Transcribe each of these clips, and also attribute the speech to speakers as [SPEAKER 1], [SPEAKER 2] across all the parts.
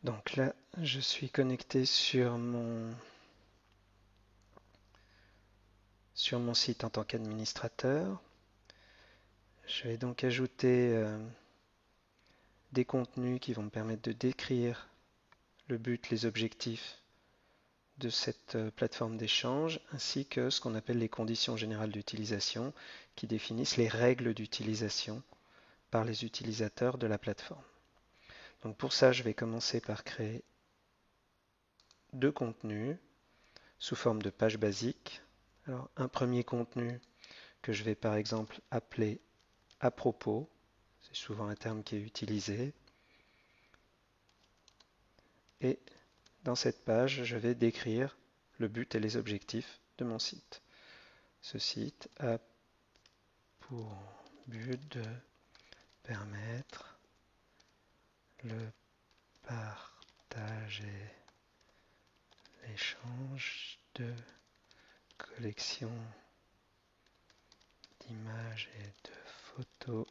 [SPEAKER 1] Donc là, je suis connecté sur mon site en tant qu'administrateur. Je vais donc ajouter des contenus qui vont me permettre de décrire le but, les objectifs de cette plateforme d'échange, ainsi que ce qu'on appelle les conditions générales d'utilisation, qui définissent les règles d'utilisation par les utilisateurs de la plateforme. Donc pour ça, je vais commencer par créer deux contenus sous forme de page basique. Alors, un premier contenu que je vais par exemple appeler à propos, c'est souvent un terme qui est utilisé, et dans cette page, je vais décrire le but et les objectifs de mon site. Ce site a pour but de permettre le partage et l'échange de collections d'images et de photos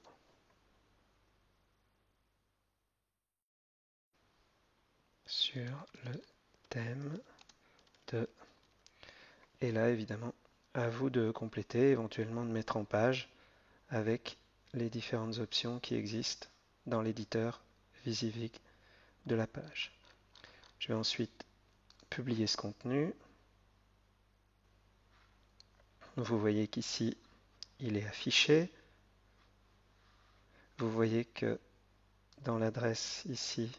[SPEAKER 1] sur le thème de... Et là, évidemment, à vous de compléter, éventuellement de mettre en page avec les différentes options qui existent dans l'éditeur Visivik de la page. Je vais ensuite publier ce contenu. Vous voyez qu'ici, il est affiché. Vous voyez que dans l'adresse ici,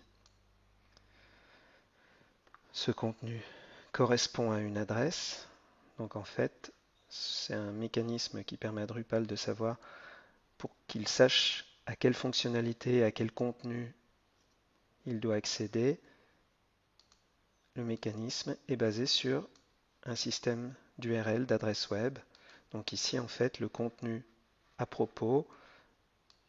[SPEAKER 1] ce contenu correspond à une adresse. Donc en fait, c'est un mécanisme qui permet à Drupal de savoir pour qu'il sache à quelle fonctionnalité, à quel contenu il doit accéder. Le mécanisme est basé sur un système d'URL, d'adresse web. Donc ici, en fait, le contenu à propos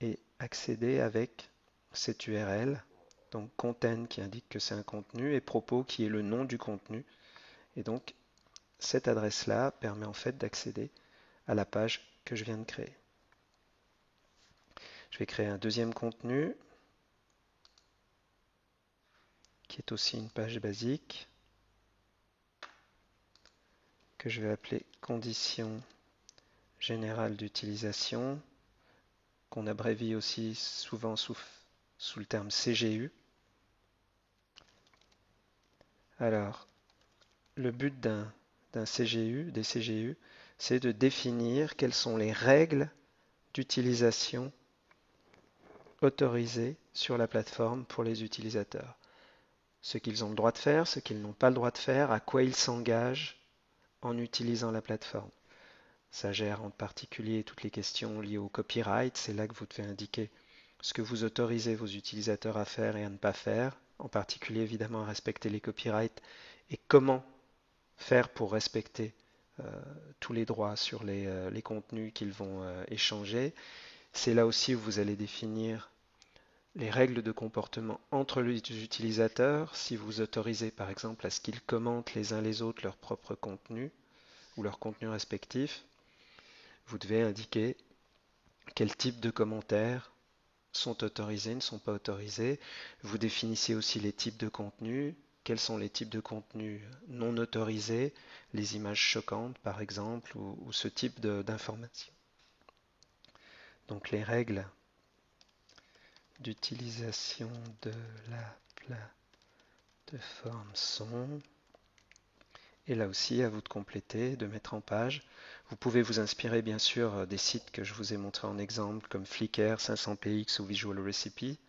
[SPEAKER 1] est accédé avec cette URL. Donc content qui indique que c'est un contenu et propos qui est le nom du contenu. Et donc cette adresse-là permet en fait d'accéder à la page que je viens de créer. Je vais créer un deuxième contenu qui est aussi une page basique que je vais appeler conditions générales d'utilisation, qu'on abrévie aussi souvent sous le terme CGU. Alors, le but des CGU, c'est de définir quelles sont les règles d'utilisation autorisées sur la plateforme pour les utilisateurs. Ce qu'ils ont le droit de faire, ce qu'ils n'ont pas le droit de faire, à quoi ils s'engagent en utilisant la plateforme. Ça gère en particulier toutes les questions liées au copyright. C'est là que vous devez indiquer ce que vous autorisez vos utilisateurs à faire et à ne pas faire, en particulier évidemment à respecter les copyrights et comment faire pour respecter tous les droits sur les contenus qu'ils vont échanger. C'est là aussi où vous allez définir les règles de comportement entre les utilisateurs, si vous autorisez par exemple à ce qu'ils commentent les uns les autres leur propre contenu ou leur contenu respectif. Vous devez indiquer quel type de commentaires sont autorisés, ne sont pas autorisés. Vous définissez aussi les types de contenus, quels sont les types de contenus non autorisés, les images choquantes par exemple, ou ce type d'informations. Donc les règles d'utilisation de la plateforme sont, et là aussi à vous de compléter, de mettre en page. Vous pouvez vous inspirer bien sûr des sites que je vous ai montrés en exemple comme Flickr, 500px ou Visual Recipe.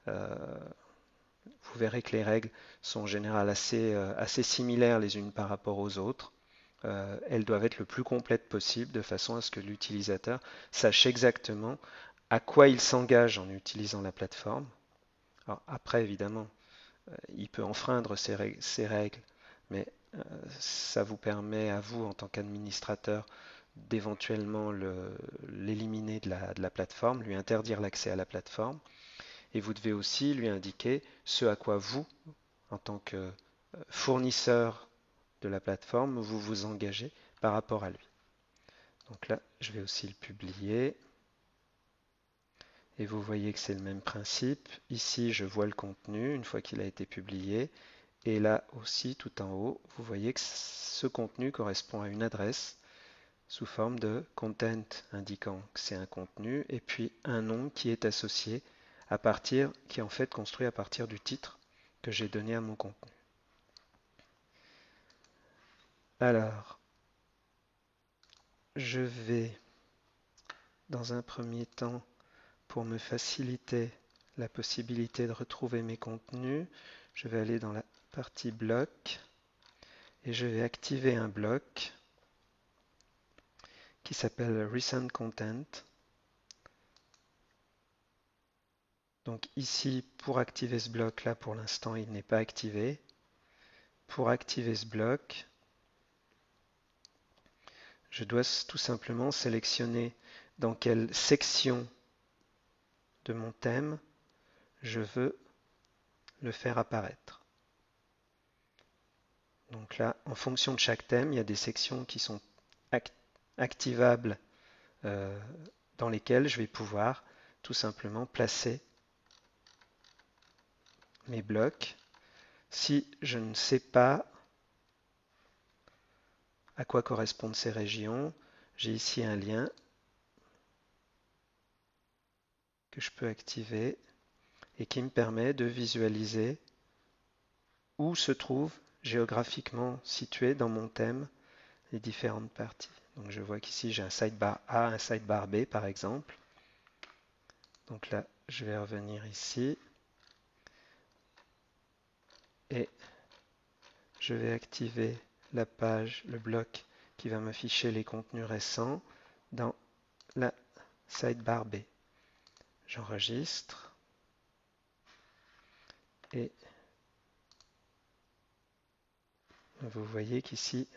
[SPEAKER 1] Vous verrez que les règles sont en général assez similaires les unes par rapport aux autres. Elles doivent être le plus complètes possible de façon à ce que l'utilisateur sache exactement à quoi il s'engage en utilisant la plateforme. Alors après, évidemment, il peut enfreindre ces règles, mais ça vous permet à vous, en tant qu'administrateur, d'éventuellement l'éliminer de la plateforme, lui interdire l'accès à la plateforme. Et vous devez aussi lui indiquer ce à quoi vous, en tant que fournisseur de la plateforme, vous vous engagez par rapport à lui. Donc là, je vais aussi le publier. Et vous voyez que c'est le même principe. Ici, je vois le contenu une fois qu'il a été publié. Et là aussi, tout en haut, vous voyez que ce contenu correspond à une adresse sous forme de content indiquant que c'est un contenu et puis un nom qui est associé qui est en fait construit à partir du titre que j'ai donné à mon contenu. Alors, je vais dans un premier temps, pour me faciliter la possibilité de retrouver mes contenus, je vais aller dans la partie bloc et je vais activer un bloc qui s'appelle Recent Content. Donc ici, pour activer ce bloc-là, pour l'instant, il n'est pas activé. Pour activer ce bloc, je dois tout simplement sélectionner dans quelle section de mon thème je veux le faire apparaître. Donc là, en fonction de chaque thème, il y a des sections qui sont activables dans lesquelles je vais pouvoir tout simplement placer mes blocs. Si je ne sais pas à quoi correspondent ces régions, j'ai ici un lien que je peux activer et qui me permet de visualiser où se trouvent géographiquement situées dans mon thème les différentes parties. Donc je vois qu'ici j'ai un sidebar A, un sidebar B par exemple. Donc là, je vais revenir ici et je vais activer la page, le bloc qui va m'afficher les contenus récents dans la sidebar B. J'enregistre et vous voyez qu'ici,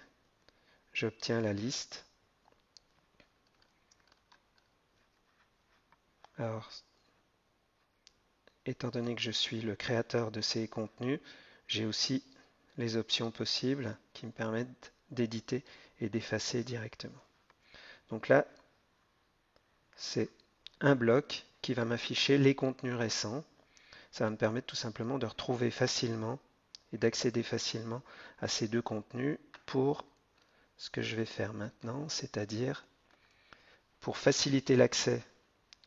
[SPEAKER 1] j'obtiens la liste. Alors, étant donné que je suis le créateur de ces contenus, j'ai aussi les options possibles qui me permettent d'éditer et d'effacer directement. Donc là, c'est un bloc qui va m'afficher les contenus récents. Ça va me permettre tout simplement de retrouver facilement et d'accéder facilement à ces deux contenus pour ce que je vais faire maintenant, c'est-à-dire pour faciliter l'accès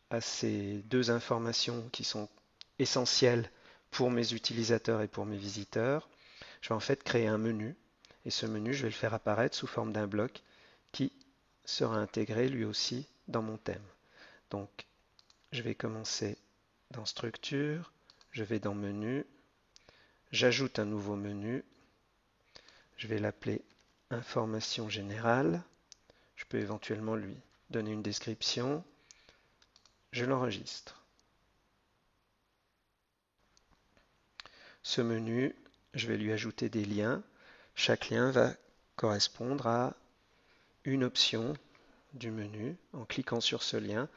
[SPEAKER 1] à ces deux informations qui sont essentielles pour mes utilisateurs et pour mes visiteurs, je vais en fait créer un menu et ce menu, je vais le faire apparaître sous forme d'un bloc qui sera intégré lui aussi dans mon thème. Donc, je vais commencer dans Structure, je vais dans Menu, j'ajoute un nouveau menu, je vais l'appeler Information générale, je peux éventuellement lui donner une description, je l'enregistre. Ce menu, je vais lui ajouter des liens. Chaque lien va correspondre à une option du menu. En cliquant sur ce lien,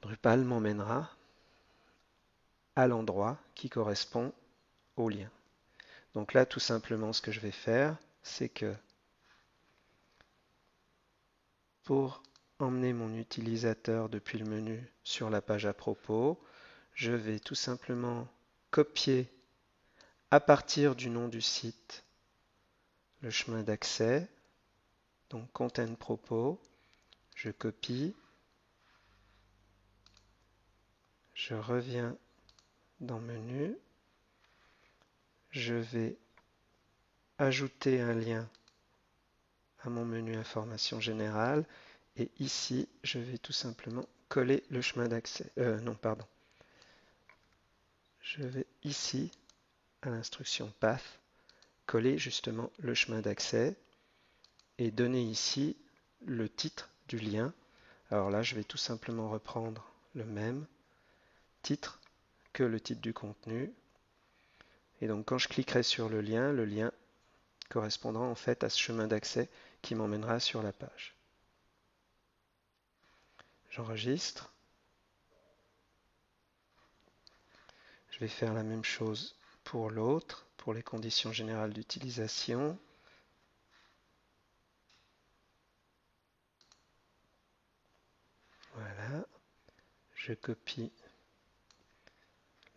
[SPEAKER 1] Drupal m'emmènera à l'endroit qui correspond au lien. Donc là, tout simplement, ce que je vais faire, c'est que pour emmener mon utilisateur depuis le menu sur la page à propos, je vais tout simplement copier à partir du nom du site le chemin d'accès, donc Content Propos, je copie, je reviens dans Menu, je vais ajouter un lien à mon menu Information générale et ici je vais tout simplement coller le chemin d'accès. Non, pardon. Je vais ici à l'instruction Path coller justement le chemin d'accès et donner ici le titre du lien. Alors là, je vais tout simplement reprendre le même titre que le titre du contenu. Et donc quand je cliquerai sur le lien correspondra en fait à ce chemin d'accès qui m'emmènera sur la page. J'enregistre. Je vais faire la même chose pour l'autre, pour les conditions générales d'utilisation. Voilà. Je copie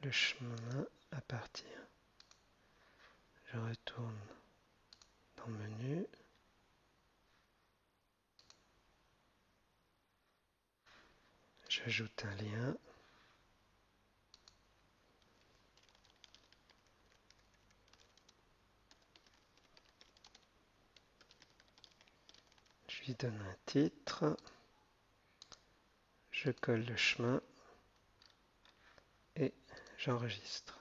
[SPEAKER 1] le chemin à partir. Je retourne dans Menu. J'ajoute un lien. Je lui donne un titre. Je colle le chemin et j'enregistre.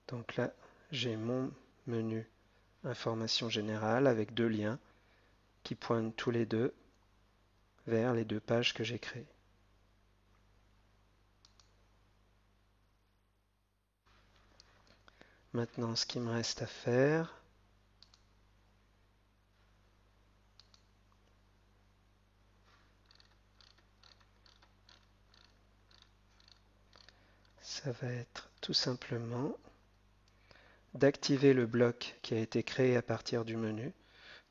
[SPEAKER 1] Donc là, j'ai mon menu information générale avec deux liens qui pointent tous les deux vers les deux pages que j'ai créées. Maintenant, ce qu'il me reste à faire, ça va être tout simplement d'activer le bloc qui a été créé à partir du menu.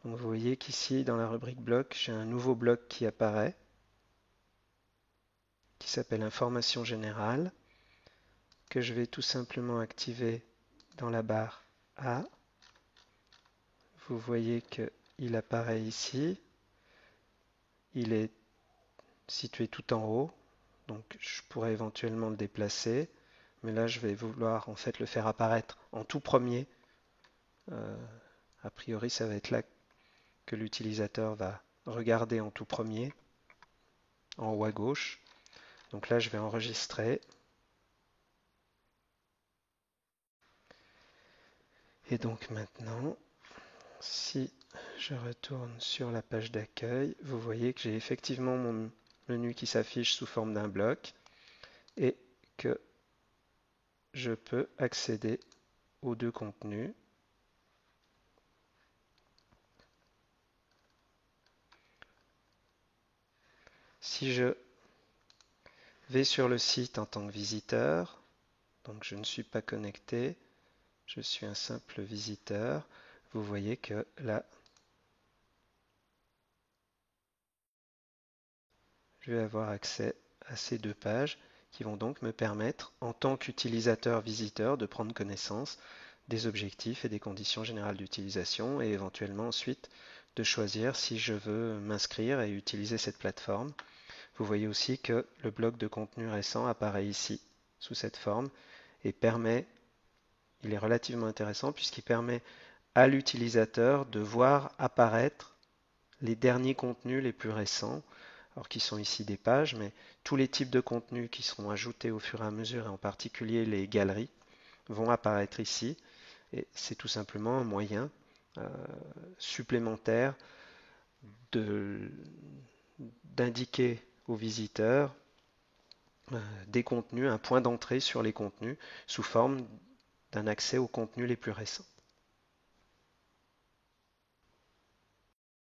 [SPEAKER 1] Donc vous voyez qu'ici, dans la rubrique bloc, j'ai un nouveau bloc qui apparaît, qui s'appelle Information générale, que je vais tout simplement activer dans la barre A. Vous voyez qu'il apparaît ici. Il est situé tout en haut, donc je pourrais éventuellement le déplacer, mais là je vais vouloir en fait le faire apparaître en tout premier. A priori, ça va être là que l'utilisateur va regarder en tout premier, en haut à gauche. Donc là, je vais enregistrer. Et donc maintenant, si je retourne sur la page d'accueil, vous voyez que j'ai effectivement mon menu qui s'affiche sous forme d'un bloc et que je peux accéder aux deux contenus. Si je vais sur le site en tant que visiteur, donc je ne suis pas connecté, je suis un simple visiteur, vous voyez que là, je vais avoir accès à ces deux pages qui vont donc me permettre, en tant qu'utilisateur visiteur, de prendre connaissance des objectifs et des conditions générales d'utilisation et éventuellement ensuite de choisir si je veux m'inscrire et utiliser cette plateforme. Vous voyez aussi que le bloc de contenu récent apparaît ici sous cette forme et il est relativement intéressant puisqu'il permet à l'utilisateur de voir apparaître les derniers contenus les plus récents, alors qui sont ici des pages, mais tous les types de contenus qui seront ajoutés au fur et à mesure, et en particulier les galeries, vont apparaître ici. Et c'est tout simplement un moyen supplémentaire d'indiquer aux visiteurs des contenus, un point d'entrée sur les contenus sous forme d'un accès aux contenus les plus récents.